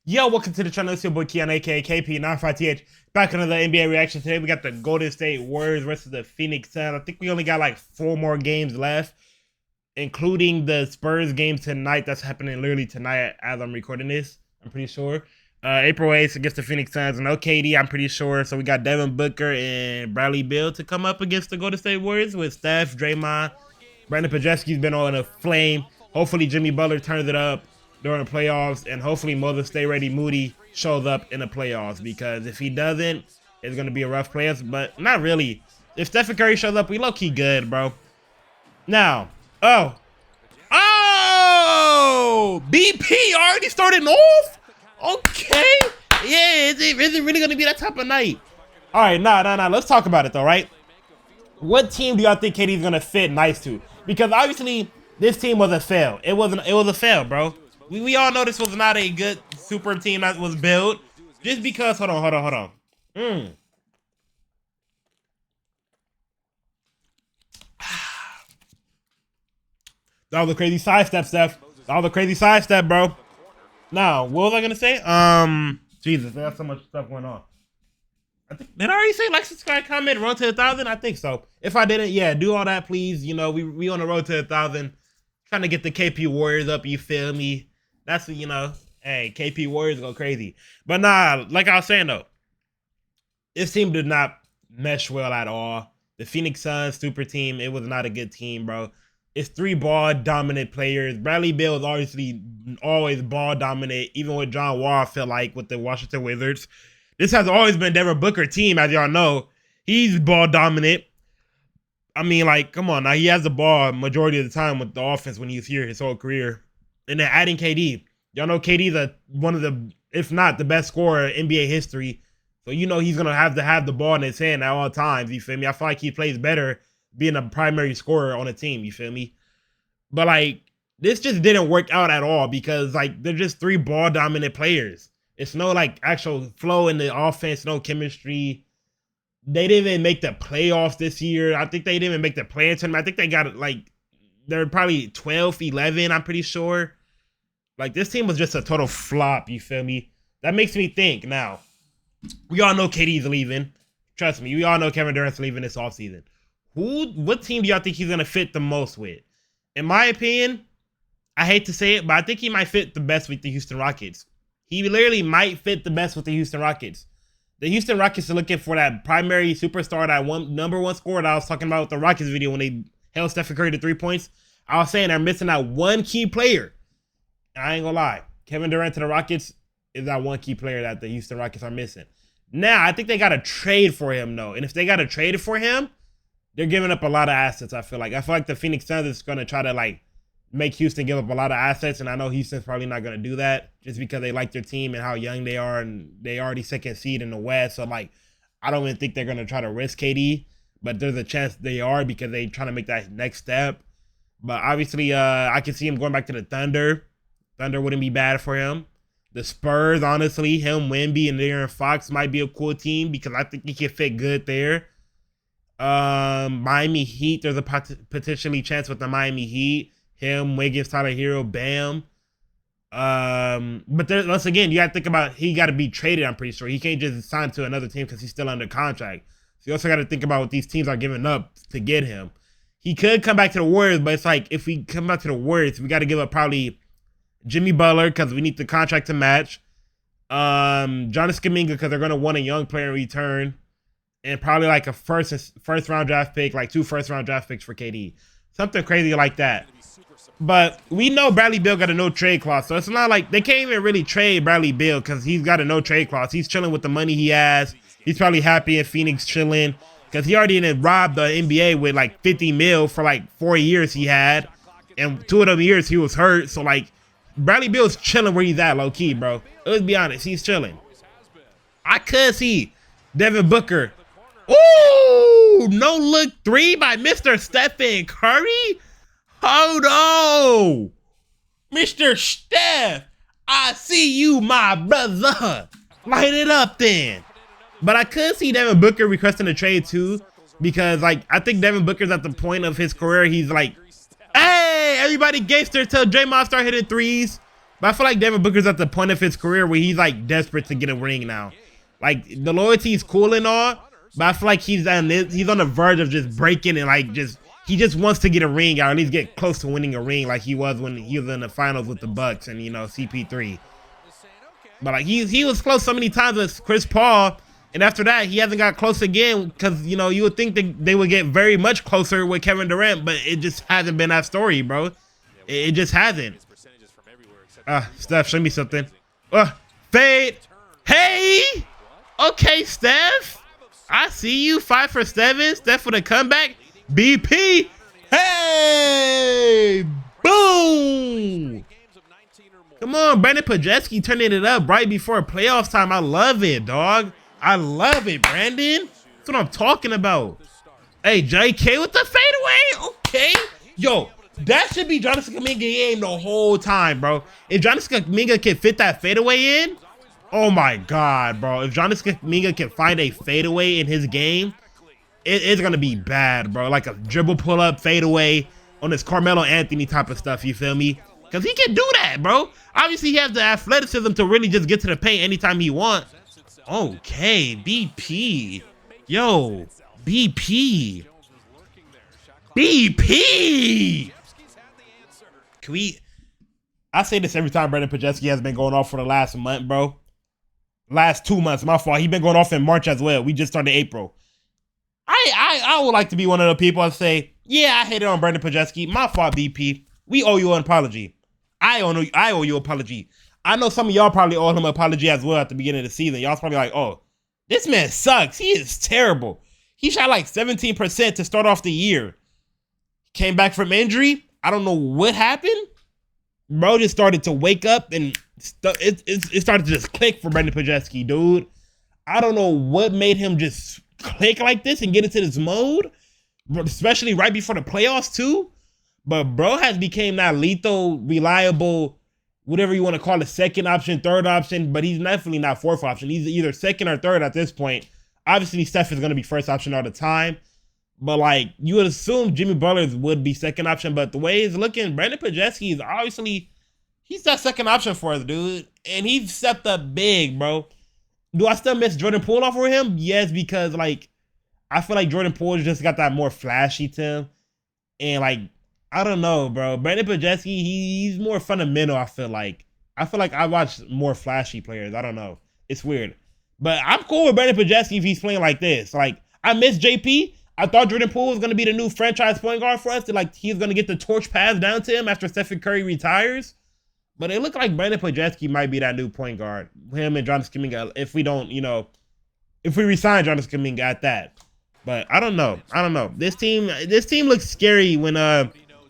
Yo, welcome to the channel. It's your boy Keon, aka KP95TH. Back on another NBA reaction. Today we got the Golden State Warriors versus the Phoenix Suns. I think we only got like 4 more games left, including the Spurs game tonight. That's happening literally tonight as I'm recording this, I'm pretty sure. April 8th against the Phoenix Suns. No KD, I'm pretty sure. So we got Devin Booker and Bradley Beal to come up against the Golden State Warriors with Steph, Draymond. Brandon Podz been on a flame. Hopefully Jimmy Butler turns it up during the playoffs, and hopefully Moses Stay Ready Moody shows up in the playoffs, because if he doesn't, it's going to be a rough playoffs, but not really. If Stephen Curry shows up, we low-key good, bro. Now, BP already starting off? Okay. Yeah, is it really going to be that type of night? All right, nah. Let's talk about it, though, right? What team do y'all think KD's going to fit nice to? Because obviously, this team was a fail. It was a fail, bro. We all know this was not a good super team that was built. Just because, hold on. That was a crazy sidestep, Steph. That was a crazy sidestep, bro. Now, what was I gonna say? Jesus, there's so much stuff going on. Did I already say like, subscribe, comment, run to 1,000? I think so. If I didn't, yeah, do all that, please. You know, we on the road to 1,000. Trying to get the KP Warriors up, you feel me? That's what, you know, hey, KP Warriors go crazy. But nah, like I was saying though, this team did not mesh well at all. The Phoenix Suns super team, it was not a good team, bro. It's 3 ball dominant players. Bradley Beal is obviously always ball dominant, even with John Wall, I feel like, with the Washington Wizards. This has always been Devin Booker team, as y'all know. He's ball dominant. I mean, like, come on now. He has the ball majority of the time with the offense when he's here his whole career. And then adding KD. Y'all know KD's one of the, if not the best scorer in NBA history. So you know he's going to have the ball in his hand at all times, you feel me? I feel like he plays better being a primary scorer on a team, you feel me? But, like, this just didn't work out at all because, like, they're just 3 ball-dominant players. It's no, like, actual flow in the offense, no chemistry. They didn't even make the playoffs this year. I think they didn't even make the play-in tournament. I think they got, like, they're probably 12, 11, I'm pretty sure. Like, this team was just a total flop, you feel me? That makes me think now. We all know KD's leaving. Trust me, we all know Kevin Durant's leaving this offseason. What team do y'all think he's going to fit the most with? In my opinion, I hate to say it, but I think he might fit the best with the Houston Rockets. He literally might fit the best with the Houston Rockets. The Houston Rockets are looking for that primary superstar, that number one scorer that I was talking about with the Rockets video when they held Stephen Curry to 3 points. I was saying they're missing out one key player. I ain't gonna lie. Kevin Durant to the Rockets is that one key player that the Houston Rockets are missing. Now, I think they got to trade for him, though. And if they got to trade for him, they're giving up a lot of assets, I feel like. I feel like the Phoenix Suns is going to try to, like, make Houston give up a lot of assets, and I know Houston's probably not going to do that just because they like their team and how young they are, and they already second seed in the West. So, like, I don't even think they're going to try to risk KD, but there's a chance they are because they trying to make that next step. But obviously, I can see him going back to the Thunder. Thunder wouldn't be bad for him. The Spurs, honestly, him, Wemby, and De'Aaron Fox might be a cool team because I think he can fit good there. Miami Heat, there's a potentially chance with the Miami Heat. Him, Wiggins, Tyler Hero, Bam. But once again, you got to think about he got to be traded, I'm pretty sure. He can't just sign to another team because he's still under contract. So you also got to think about what these teams are giving up to get him. He could come back to the Warriors, but it's like if we come back to the Warriors, we got to give up probably Jimmy Butler because we need the contract to match. Jonas Kuminga because they're going to want a young player in return. And probably like a first round draft pick, like 2 first-round draft picks for KD. Something crazy like that. But we know Bradley Beal got a no-trade clause, so it's not like they can't even really trade Bradley Beal because he's got a no-trade clause. He's chilling with the money he has. He's probably happy in Phoenix chilling because he already didn't rob the NBA with like 50 mil for like 4 years he had. And 2 of them years he was hurt. So like Bradley Beal's chilling where he's at low-key, bro. Let's be honest, he's chilling. I could see Devin Booker. Ooh, no look 3 by Mr. Stephen Curry. Hold on. Mr. Steph, I see you, my brother. Light it up then. But I could see Devin Booker requesting a trade too because, like, I think Devin Booker's at the point of his career. He's like, hey, everybody gangster till Draymond start hitting threes. But I feel like Devin Booker's at the point of his career where he's like desperate to get a ring now. Like the loyalty is cool and all, but I feel like he's on the verge of just breaking and like he just wants to get a ring or at least get close to winning a ring like he was when he was in the finals with the Bucks and CP3. But like he was close so many times with Chris Paul, and after that he hasn't got close again because you would think that they would get very much closer with Kevin Durant, but it just hasn't been that story, bro. It just hasn't. Steph, show me something. Fade. Hey. Okay, Steph. I see you. 5 for 7. Steph with a comeback. BP. Hey. Boom. Come on, Brandon Podz turning it up right before playoffs time. I love it, dog. I love it, Brandon. That's what I'm talking about. Hey, JK with the fadeaway. Okay. Yo. That should be Jonathan Kuminga game the whole time, bro. If Jonathan Kuminga can fit that fadeaway in, oh my God, bro. If Jonathan Kuminga can find a fadeaway in his game, it's going to be bad, bro. Like a dribble pull-up fadeaway on this Carmelo Anthony type of stuff, you feel me? Because he can do that, bro. Obviously, he has the athleticism to really just get to the paint anytime he wants. Okay, BP. Yo, BP. BP! I say this every time Brandon Podz has been going off for the last month, bro. Last 2 months, my fault. He been going off in March as well. We just started April. I would like to be one of the people and say, yeah, I hated on Brandon Podz. My fault, BP. We owe you an apology. I owe you an apology. I know some of y'all probably owe him an apology as well at the beginning of the season. Y'all's probably like, oh, this man sucks. He is terrible. He shot like 17% to start off the year. Came back from injury. I don't know what happened. Bro just started to wake up and it started to just click for Brandon Podz, dude. I don't know what made him just click like this and get into this mode, especially right before the playoffs too. But bro has become that lethal, reliable, whatever you want to call it, second option, third option, but he's definitely not fourth option. He's either second or third at this point. Obviously, Steph is going to be first option all the time. But, like, you would assume Jimmy Butler would be second option. But the way he's looking, Brandon Podz is obviously, he's that second option for us, dude. And he's stepped up big, bro. Do I still miss Jordan Poole off of him? Yes, because, like, I feel like Jordan Poole just got that more flashy to him. And, like, I don't know, bro. Brandon Podz, he's more fundamental, I feel like. I watch more flashy players. I don't know. It's weird. But I'm cool with Brandon Podz if he's playing like this. Like, I miss JP. I thought Jordan Poole was going to be the new franchise point guard for us. That, like, he's going to get the torch passed down to him after Stephen Curry retires. But it looked like Brandon Podz might be that new point guard. Him and Jonathan Kuminga, if we don't, if we resign Jonathan Kuminga at that. But I don't know. This team looks scary when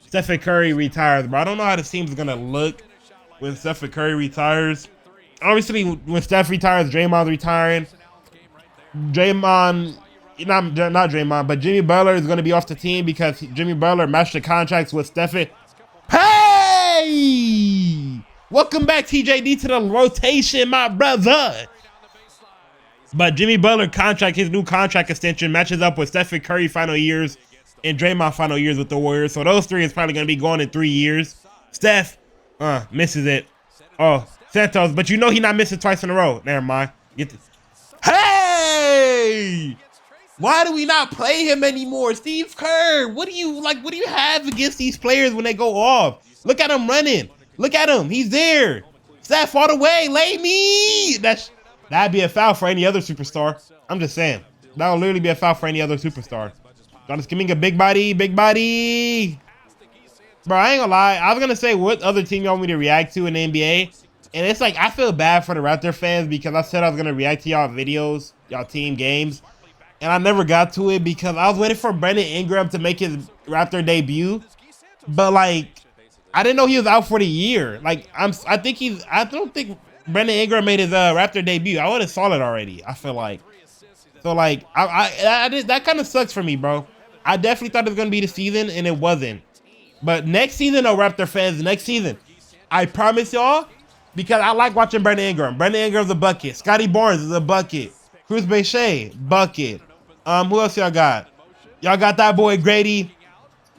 Stephen Curry retires. But I don't know how this team's going to look when Stephen Curry retires. Obviously, when Steph retires, Draymond's retiring. Not Draymond, but Jimmy Butler is going to be off the team because Jimmy Butler matched the contracts with Stephen. Hey! Welcome back, TJD, to the rotation, my brother. But Jimmy Butler contract, his new contract extension matches up with Stephen Curry final years and Draymond final years with the Warriors. So those three is probably going to be going in 3 years. Steph misses it. Oh, Santos, but you know he not missing twice in a row. Never mind. Hey! Why do we not play him anymore? Steve Kerr, what do you have against these players when they go off? Look at him running. Look at him. He's there. Steph all the way. Lay me. That'd be a foul for any other superstar. I'm just saying. That would literally be a foul for any other superstar. Jonathan Kuminga, big body, big body. Bro, I ain't gonna lie. I was gonna say what other team y'all want me to react to in the NBA. And it's like, I feel bad for the Raptor fans because I said I was gonna react to y'all videos, y'all team games. And I never got to it because I was waiting for Brandon Ingram to make his Raptor debut. But, like, I didn't know he was out for the year. Like, I don't think Brandon Ingram made his Raptor debut. I would have saw it already, I feel like. So, like, that kind of sucks for me, bro. I definitely thought it was going to be the season, and it wasn't. But next season, though, Raptor fans, next season, I promise y'all, because I like watching Brandon Ingram. Brandon Ingram's a bucket. Scotty Barnes is a bucket. Cruz Bechet, bucket. Who else y'all got? Y'all got that boy Grady.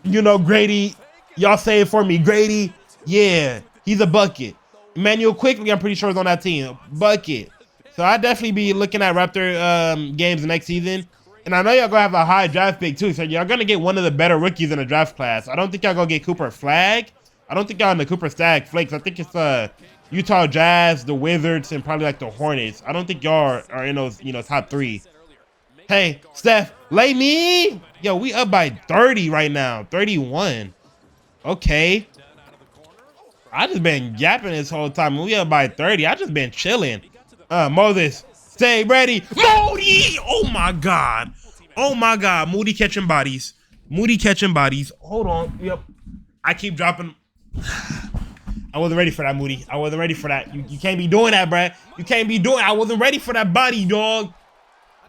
You know Grady. Y'all say it for me. Grady, yeah, he's a bucket. Emmanuel Quickly, I'm pretty sure, is on that team. Bucket. So I definitely be looking at Raptor games next season. And I know y'all gonna have a high draft pick too. So y'all gonna get one of the better rookies in the draft class. I don't think y'all gonna get Cooper Flag. I don't think y'all in the Cooper Stag Flakes. I think it's Utah Jazz, the Wizards, and probably like the Hornets. I don't think y'all are in those, top 3. Hey, Steph, lay me. Yo, we up by 30 right now. 31. Okay. I just been yapping this whole time. We up by 30. I just been chilling. Moses, stay ready. Moody! Oh my God. Oh my God. Moody catching bodies. Moody catching bodies. Hold on. Yep. I keep dropping. I wasn't ready for that, Moody. I wasn't ready for that. You can't be doing that, bruh. You can't be doing. I wasn't ready for that body, dog.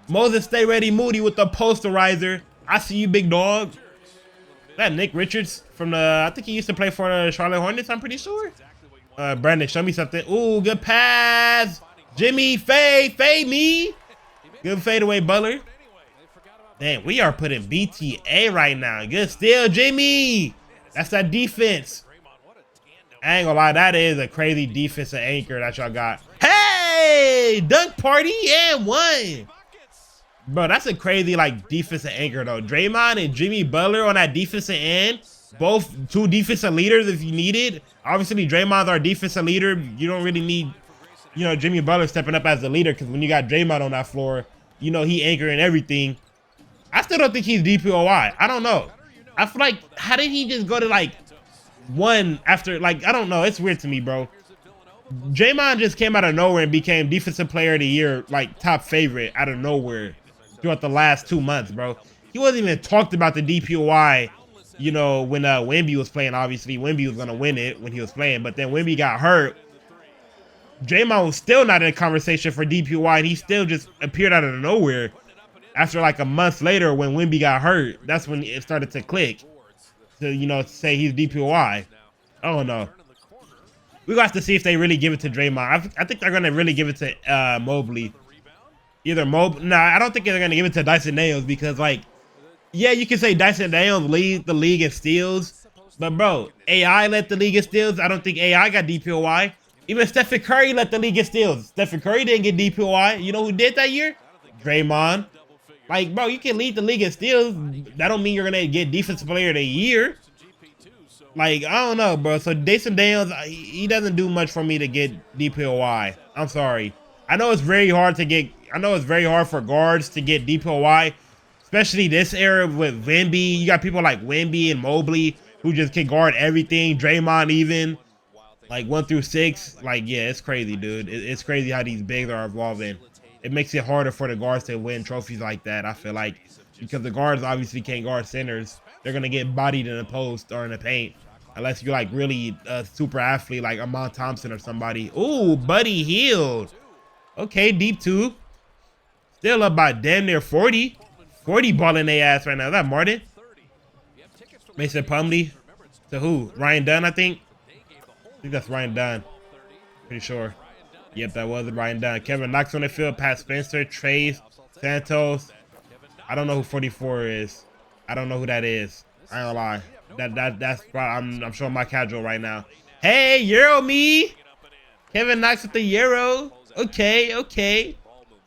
Moses, stay ready. Moody with the posterizer. I see you, big dog. That Nick Richards from I think he used to play for the Charlotte Hornets, I'm pretty sure. Brandon, show me something. Ooh, good pass. Jimmy, fade me. Good fadeaway, Butler. Damn, we are putting BTA right now. Good steal, Jimmy. That's that defense. I ain't gonna lie, that is a crazy defensive anchor that y'all got. Hey, dunk party and one. Bro, that's a crazy defensive anchor though. Draymond and Jimmy Butler on that defensive end, both 2 defensive leaders if you need it. Obviously, Draymond's our defensive leader. You don't really need, Jimmy Butler stepping up as the leader, because when you got Draymond on that floor, he anchoring everything. I still don't think he's DPOY. I don't know. I feel like, how did he just go to 1 after, I don't know. It's weird to me, bro. Draymond just came out of nowhere and became defensive player of the year, top favorite out of nowhere throughout the last 2 months, bro. He wasn't even talked about the DPOY, when Wemby was playing. Obviously, Wemby was going to win it when he was playing, but then Wemby got hurt. Draymond was still not in conversation for DPOY, and he still just appeared out of nowhere after a month later when Wemby got hurt. That's when it started to click to, say he's DPOY. I don't know. We got to see if they really give it to Draymond. I think they're going to really give it to Mobley. Either I don't think they're going to give it to Dyson Daniels because, yeah, you can say Dyson Daniels leads the league in steals. But, bro, AI led the league in steals. I don't think AI got DPOY. Even Stephen Curry led the league in steals. Stephen Curry didn't get DPOY. You know who did that year? Draymond. Bro, you can lead the league in steals. That don't mean you're going to get Defensive Player of the Year. I don't know, bro. So, Dyson Daniels, he doesn't do much for me to get DPOY. I'm sorry. I know it's very hard for guards to get DPOY, especially this era with Wemby. You got people like Wemby and Mobley who just can guard everything. Draymond even, 1 through 6. Yeah, it's crazy, dude. It's crazy how these bigs are evolving. It makes it harder for the guards to win trophies like that, I feel like, because the guards obviously can't guard centers. They're going to get bodied in the post or in the paint. Unless you're really a super athlete like Amon Thompson or somebody. Ooh, Buddy Hield. Okay, deep 2. Still up by damn near 40. 40 balling their ass right now. Is that Martin? Mason Plumlee. To who? Ryan Dunn, I think. I think that's Ryan Dunn. Pretty sure. Yep, that was Ryan Dunn. Kevin Knox on the field. Pat Spencer. Trace. Santos. I don't know who 44 is. I don't know who that is. I ain't gonna lie. That's I'm showing my casual right now. Hey, Euro me. Kevin Knox with the Euro. Okay.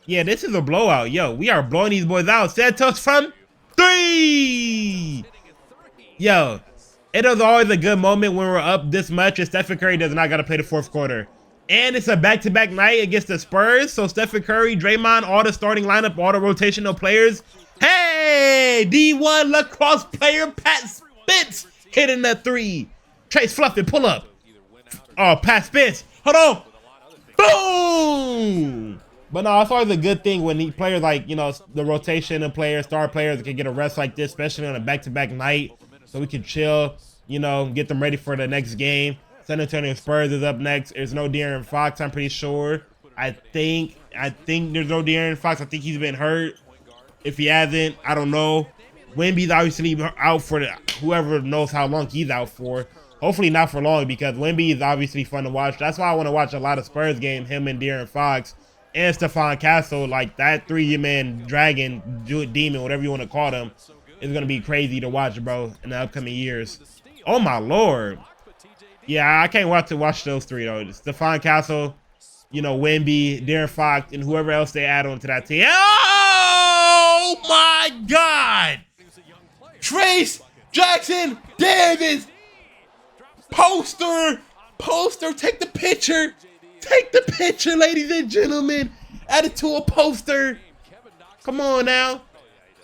Yeah, this is a blowout. Yo, we are blowing these boys out. Santos from 3. Yo, it is always a good moment when we're up this much and Stephen Curry does not got to play the 4th quarter. And it's a back-to-back night against the Spurs. So Stephen Curry, Draymond, all the starting lineup, all the rotational players. Hey, D1 lacrosse player Pat Spence hitting the 3. Trace Fluffy, pull up. Oh, Pat Spence. Hold on. Boom! But no, it's always a good thing when players the rotation and players, star players can get a rest like this, especially on a back-to-back night, so we can chill, get them ready for the next game. San Antonio Spurs is up next. There's no De'Aaron Fox, I'm pretty sure. I think there's no De'Aaron Fox. I think he's been hurt. If he hasn't, I don't know. Wemby's obviously out for whoever knows how long he's out for. Hopefully not for long, because Wemby is obviously fun to watch. That's why I want to watch a lot of Spurs games, him and De'Aaron Fox and Stephon Castle. That 3-man dragon, demon, whatever you want to call them, is going to be crazy to watch, bro, in the upcoming years. Oh, my Lord. Yeah, I can't wait to watch those three though. Stephon Castle, you know, Wemby, Darren Fox, and whoever else they add on to that team. Oh my God! Trace Jackson Davis, poster, take the picture. Take the picture, ladies and gentlemen. Add it to a poster. Come on now.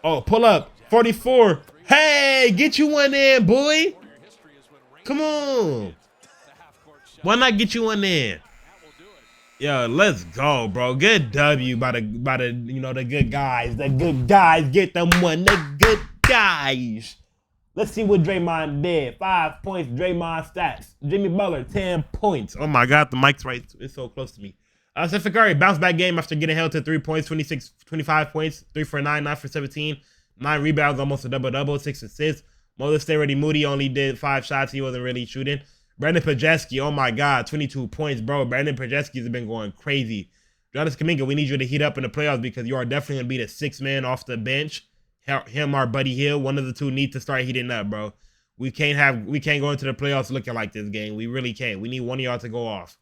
Oh, pull up. 44. Hey, get you one in, boy. Come on. Why not get you one in? Yo, let's go, bro. Good W by the you know, the good guys. The good guys get them one. The good guys. Let's see what Draymond did. 5 points, Draymond stats. Jimmy Butler, 10 points. Oh my God, the mic's right. It's so close to me. Stephen Curry, bounce back game after getting held to 3 points, 25 points, 3 for 9, 9 for 17, 9 rebounds, almost a double-double, 6 assists. Moses Stay Ready Moody only did 5 shots. He wasn't really shooting. Brandon Podz, oh my God, 22 points, bro. Brandon Podz has been going crazy. Jonas Kuminga, we need you to heat up in the playoffs because you are definitely going to be the 6th man off the bench. Him or Buddy Hield, one of the two need to start heating up, bro. We can't go into the playoffs looking like this game. We really can't. We need one of y'all to go off.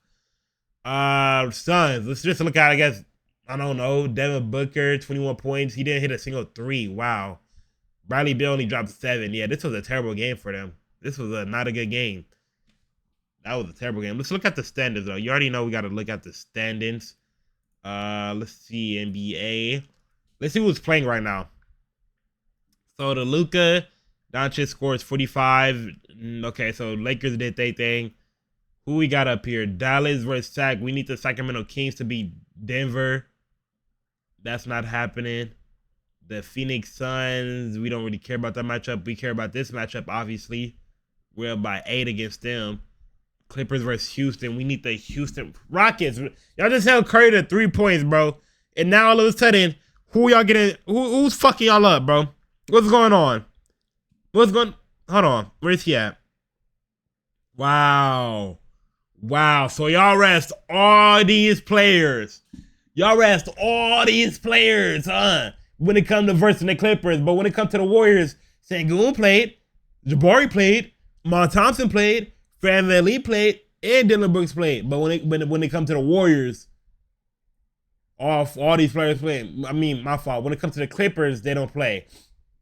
Suns. Let's just look at, I guess, I don't know, Devin Booker, 21 points. He didn't hit a single 3. Wow. Bradley Beal only dropped 7. Yeah, this was a terrible game for them. This was not a good game. That was a terrible game. Let's look at the standings, though. You already know we got to look at the standings. Let's see, NBA. Let's see who's playing right now. So the Luka Doncic scores 45. Okay, so Lakers did their thing. Who we got up here? Dallas versus Sac. We need the Sacramento Kings to beat Denver. That's not happening. The Phoenix Suns, we don't really care about that matchup. We care about this matchup, obviously. We're up by 8 against them. Clippers versus Houston. We need the Houston Rockets. Y'all just held Curry to 3 points, bro. And now all of a sudden, who y'all getting? Who's fucking y'all up, bro? What's going on? Hold on. Where's he at? Wow. So y'all rest all these players. When it comes to versing the Clippers. But when it comes to the Warriors, Sengun played, Jabari played, Mon Thompson played, Fran VanVleet played, and Dylan Brooks played. But when it comes to the Warriors, all these players playing. I mean, my fault. When it comes to the Clippers, they don't play.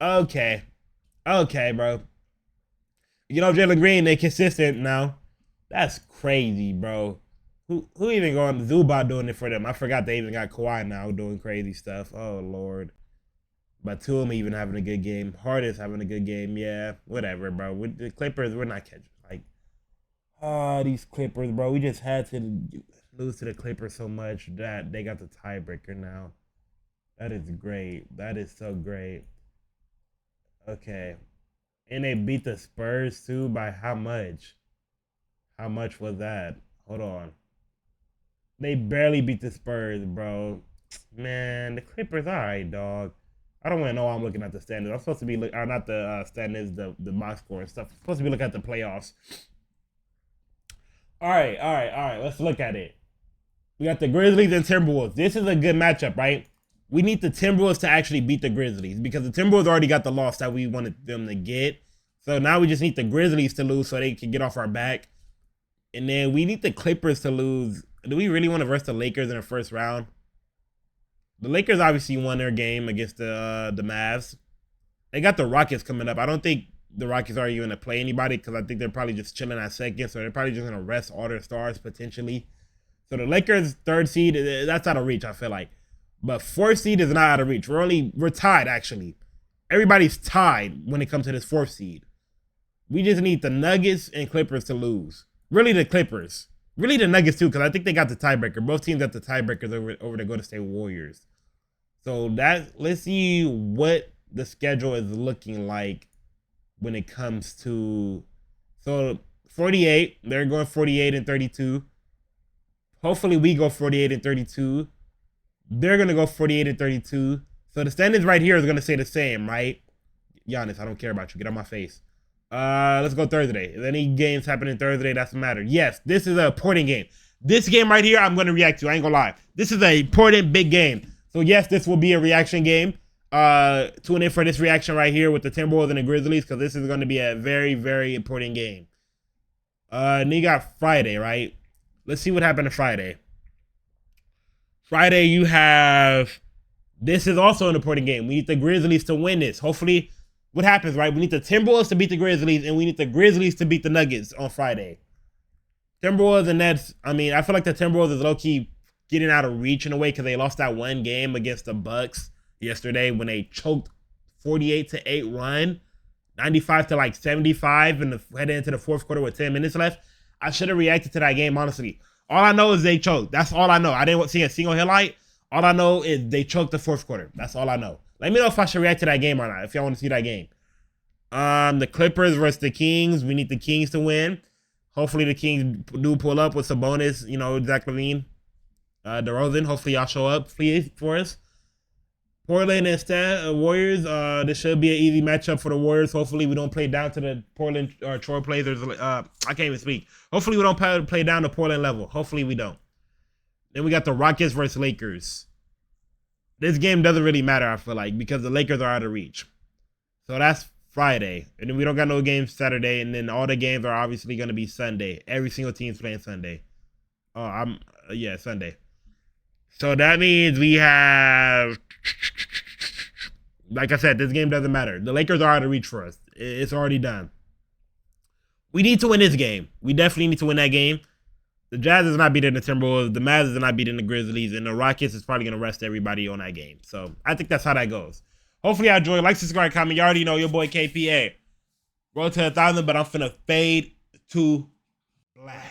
Okay, bro. You know, Jalen Green, they consistent now. That's crazy, bro. Who even going Zubac doing it for them? I forgot they even got Kawhi now doing crazy stuff. Oh, Lord. Batum even having a good game. Hardest having a good game. Yeah, whatever, bro. With the Clippers, we're not catching. Like, these Clippers, bro. We just had to lose to the Clippers so much that they got the tiebreaker now. That is great. That is so great. Okay. And they beat the Spurs, too, by how much? How much was that? Hold on. They barely beat the Spurs, bro. Man, the Clippers, all right, dog. I don't want to know why I'm looking at the standings. I'm supposed to be not the standings, the box score and stuff. I'm supposed to be looking at the playoffs. All right. Let's look at it. We got the Grizzlies and Timberwolves. This is a good matchup, right? We need the Timberwolves to actually beat the Grizzlies because the Timberwolves already got the loss that we wanted them to get. So now we just need the Grizzlies to lose so they can get off our back. And then we need the Clippers to lose. Do we really want to verse the Lakers in the first round? The Lakers obviously won their game against the Mavs. They got the Rockets coming up. I don't think the Rockets are even going to play anybody because I think they're probably just chilling at second. So they're probably just going to rest all their stars potentially. So the Lakers 3rd seed, that's out of reach, I feel like. But 4th seed is not out of reach. We're tied, actually. Everybody's tied when it comes to this 4th seed. We just need the Nuggets and Clippers to lose. Really the Clippers. Really the Nuggets too, because I think they got the tiebreaker. Both teams got the tiebreakers over the Golden State Warriors. So let's see what the schedule is looking like when it comes to, so 48. They're going 48 and 32. Hopefully we go 48 and 32. They're going to go 48 and 32. So the standings right here is going to say the same, right? Giannis, I don't care about you. Get out my face. Let's go Thursday. If any games happening Thursday, that's the matter. Yes, this is an important game. This game right here, I'm going to react to. I ain't going to lie. This is an important big game. So yes, this will be a reaction game. Tune in for this reaction right here with the Timberwolves and the Grizzlies because this is going to be a very, very important game. And then you got Friday, right? Let's see what happened on Friday. Friday, you have. This is also an important game. We need the Grizzlies to win this. Hopefully, what happens, right? We need the Timberwolves to beat the Grizzlies, and we need the Grizzlies to beat the Nuggets on Friday. Timberwolves and Nets. I mean, I feel like the Timberwolves is low-key getting out of reach in a way because they lost that one game against the Bucks yesterday when they choked 48-8 run, 95 to like 75, and heading into the fourth quarter with 10 minutes left. I should have reacted to that game, honestly. All I know is they choked. That's all I know. I didn't see a single highlight. All I know is they choked the fourth quarter. That's all I know. Let me know if I should react to that game or not, if y'all want to see that game. The Clippers versus the Kings. We need the Kings to win. Hopefully the Kings do pull up with Sabonis, Zach LaVine, DeRozan. Hopefully y'all show up, please, for us. Portland and Warriors. This should be an easy matchup for the Warriors. Hopefully we don't play down to the Portland or Troy Blazers. I can't even speak. Hopefully we don't play down to Portland level. Hopefully we don't. Then we got the Rockets versus Lakers. This game doesn't really matter, I feel like, because the Lakers are out of reach. So that's Friday. And then we don't got no games Saturday. And then all the games are obviously going to be Sunday. Every single team's playing Sunday. Sunday. So that means we have, like I said, this game doesn't matter. The Lakers are out of reach for us. It's already done. We need to win this game. We definitely need to win that game. The Jazz is not beating the Timberwolves. The Mavs is not beating the Grizzlies. And the Rockets is probably going to rest everybody on that game. So I think that's how that goes. Hopefully y'all enjoy. Like, subscribe, comment. You already know your boy KPA. Road to 1,000, but I'm finna fade to black.